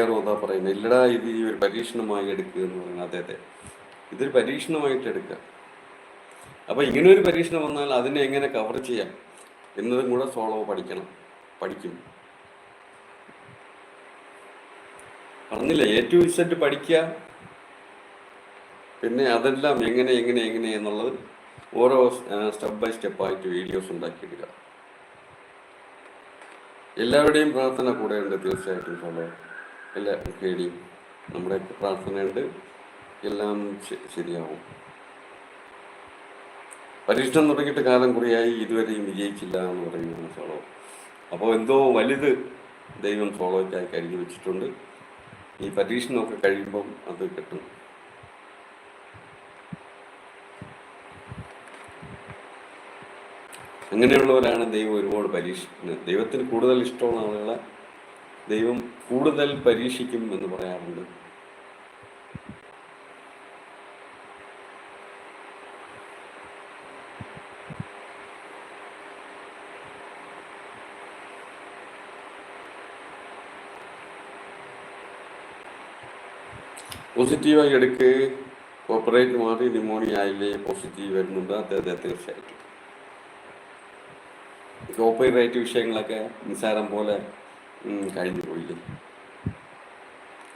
അതാ പറയുന്നത്, ഇല്ലടാ ഇത് ഈ ഒരു പരീക്ഷണമായി എടുക്കുക എന്ന് പറയുന്നത്. അതെ അതെ, ഇതൊരു പരീക്ഷണമായിട്ട് എടുക്കുക. അപ്പോൾ ഇങ്ങനെ ഒരു പരീക്ഷണം വന്നാൽ അതിനെ എങ്ങനെ കവർ ചെയ്യാം എന്നതും കൂടെ സോളോ പഠിക്കും. പറഞ്ഞില്ല, A to Z പഠിക്കുക, പിന്നെ അതെല്ലാം എങ്ങനെ എന്നുള്ളത് ഓരോ സ്റ്റെപ്പ് ബൈ സ്റ്റെപ്പായിട്ട് വീഡിയോസ് ഉണ്ടാക്കിയിടുക. എല്ലാവരുടെയും പ്രാർത്ഥന കൂടെ ഉണ്ട്, തീർച്ചയായിട്ടും സോളോ എല്ലാ കേടിയും നമ്മുടെ പ്രാർത്ഥനയുണ്ട്, എല്ലാം ശരിയാവും. പരീക്ഷണം തുടങ്ങിയിട്ട് കാലം കുറയായി, ഇതുവരെയും വിജയിച്ചില്ല എന്ന് പറയുന്നതാണ് സോളോ. അപ്പോൾ എന്തോ വലുത് ദൈവം സോളോയ്ക്കായി കരുതി വെച്ചിട്ടുണ്ട്. ഈ പരീക്ഷണമൊക്കെ കഴിയുമ്പം അത് കിട്ടും. അങ്ങനെയുള്ളവരാണ് ദൈവം ഒരുപാട് പരീക്ഷിക്കുന്നത്. ദൈവത്തിന് കൂടുതൽ ഇഷ്ടമുള്ള ആളുകളെ ദൈവം കൂടുതൽ പരീക്ഷിക്കും എന്ന് പറയാറുണ്ട്. പോസിറ്റീവായി എടുക്ക്. ഓപ്പറേറ്റ് മാറി ന്യൂമോണിയ ആയില്ലേ, പോസിറ്റീവ് വരുന്നുണ്ട്. അതെ തീർച്ചയായിട്ടും. കോപ്പിറൈറ്റ് വിഷയങ്ങളൊക്കെ നിസ്സാരം പോലെ കഴിഞ്ഞു പോയില്ലേ,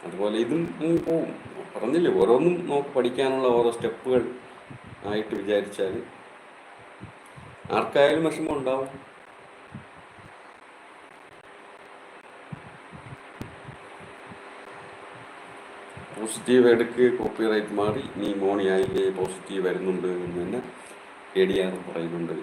അതുപോലെ ഇതും പോവും. പറഞ്ഞില്ലേ, ഓരോന്നും നോക്കി പഠിക്കാനുള്ള ഓരോ സ്റ്റെപ്പുകൾ ആയിട്ട് വിചാരിച്ചാൽ ആർക്കായാലും വിഷമം ഉണ്ടാവും. പോസിറ്റീവ് എടുക്ക്, കോപ്പിറൈറ്റ് മാറി ന്യൂമോണിയ ആയില്ലേ, പോസിറ്റീവ് വരുന്നുണ്ട് എന്ന് തന്നെ ADR പറയുന്നുണ്ട്.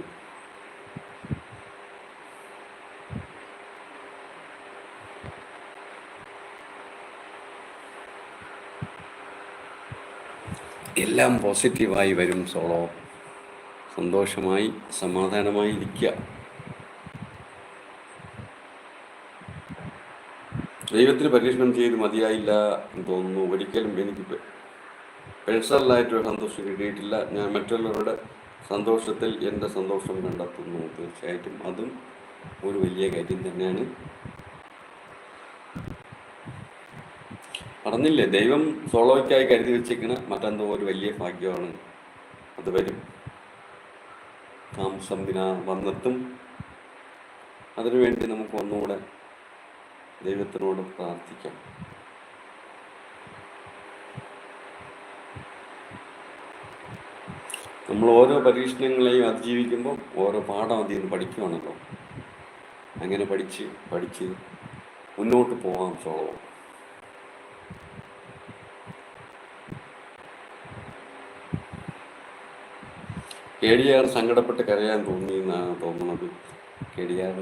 എല്ലാം പോസിറ്റീവായി വരും സോളോ. സന്തോഷമായി സമാധാനമായി ഇരിക്കുക. ദൈവത്തിന് പരീക്ഷണം ചെയ്ത് മതിയായില്ല എന്ന് തോന്നുന്നു. ഒരിക്കലും എനിക്ക് പേഴ്സണലായിട്ടൊരു സന്തോഷം കിട്ടിയിട്ടില്ല. ഞാൻ മറ്റുള്ളവരുടെ സന്തോഷത്തിൽ എൻ്റെ സന്തോഷം കണ്ടെത്തുന്നു. തീർച്ചയായിട്ടും അതും ഒരു വലിയ കാര്യം തന്നെയാണ്. പറഞ്ഞില്ലേ, ദൈവം സോളോയ്ക്കായി കരുതി വെച്ചിരിക്കുന്ന മറ്റെന്തോ ഒരു വലിയ ഭാഗ്യമാണ്. അത് വരും, താമസം വന്നെത്തും. അതിനുവേണ്ടി നമുക്ക് ഒന്നുകൂടെ ദൈവത്തിനോട് പ്രാർത്ഥിക്കാം. നമ്മൾ ഓരോ പരീക്ഷണങ്ങളെയും അതിജീവിക്കുമ്പോൾ ഓരോ പാഠം അതിൽ നിന്ന് പഠിക്കുവാണല്ലോ. അങ്ങനെ പഠിച്ച് മുന്നോട്ട് പോകാം സോളോ. KDR സങ്കടപ്പെട്ട് കരയാൻ തോന്നി എന്നാണ് തോന്നുന്നത്. KDR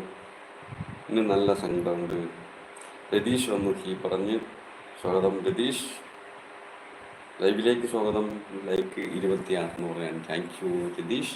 ഇന്ന് നല്ല സങ്കടമുണ്ട്. രതീഷ് വന്നു പറഞ്ഞ് സ്വാഗതം രതീഷ്, ലൈവിലേക്ക് സ്വാഗതം. ലൈക്ക് 26 എന്ന് പറയാൻ താങ്ക് യു രതീഷ്.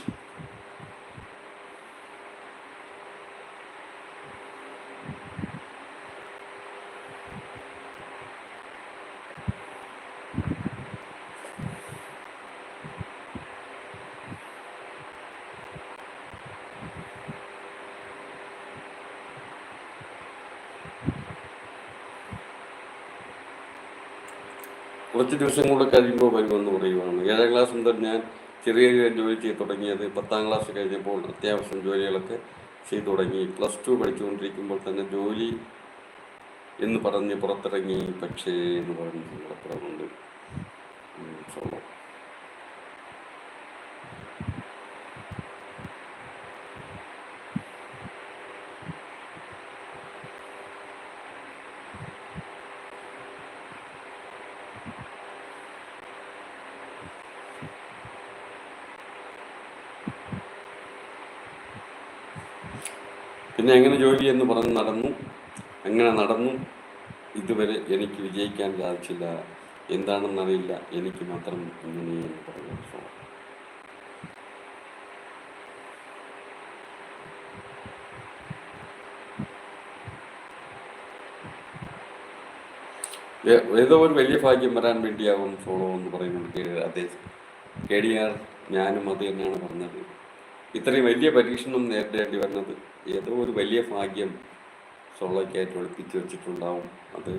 കുറച്ച് ദിവസം കൂടെ കഴിയുമ്പോൾ വരുമെന്ന് പറയുവാണ്. 7ാം ക്ലാസ് മുതൽ ഞാൻ ചെറിയ ജോലി ചെയ്ത് തുടങ്ങിയത് 10ാം ക്ലാസ് കഴിഞ്ഞപ്പോൾ അത്യാവശ്യം ജോലികളൊക്കെ ചെയ്തു തുടങ്ങി. +2 പഠിച്ചുകൊണ്ടിരിക്കുമ്പോൾ തന്നെ ജോലി എന്ന് പറഞ്ഞ് പുറത്തിറങ്ങി. പക്ഷേ എന്ന് പറഞ്ഞ് സങ്കടപ്പെടുന്നുണ്ട് സോളോ. പിന്നെ അങ്ങനെ ജോലി എന്ന് പറഞ്ഞ് നടന്നു. ഇതുവരെ എനിക്ക് വിജയിക്കാൻ സാധിച്ചില്ല. എന്താണെന്നറിയില്ല, എനിക്ക് മാത്രം ഇങ്ങനെയെന്ന് പറഞ്ഞു. ഏതോ ഒരു വലിയ ഭാഗ്യം വരാൻ വേണ്ടിയാവും സോളോ എന്ന് പറയുന്നത്. അതേ KDR ഞാനും അത് തന്നെയാണ് പറഞ്ഞത്. ഇത്രയും വലിയ പരീക്ഷണം നേരിടേണ്ടി വരുന്നത് ഏതോ ഒരു വലിയ ഭാഗ്യം സോളോയ്ക്കായിട്ട് ഒളിപ്പിച്ച് വെച്ചിട്ടുണ്ടാവും. അത്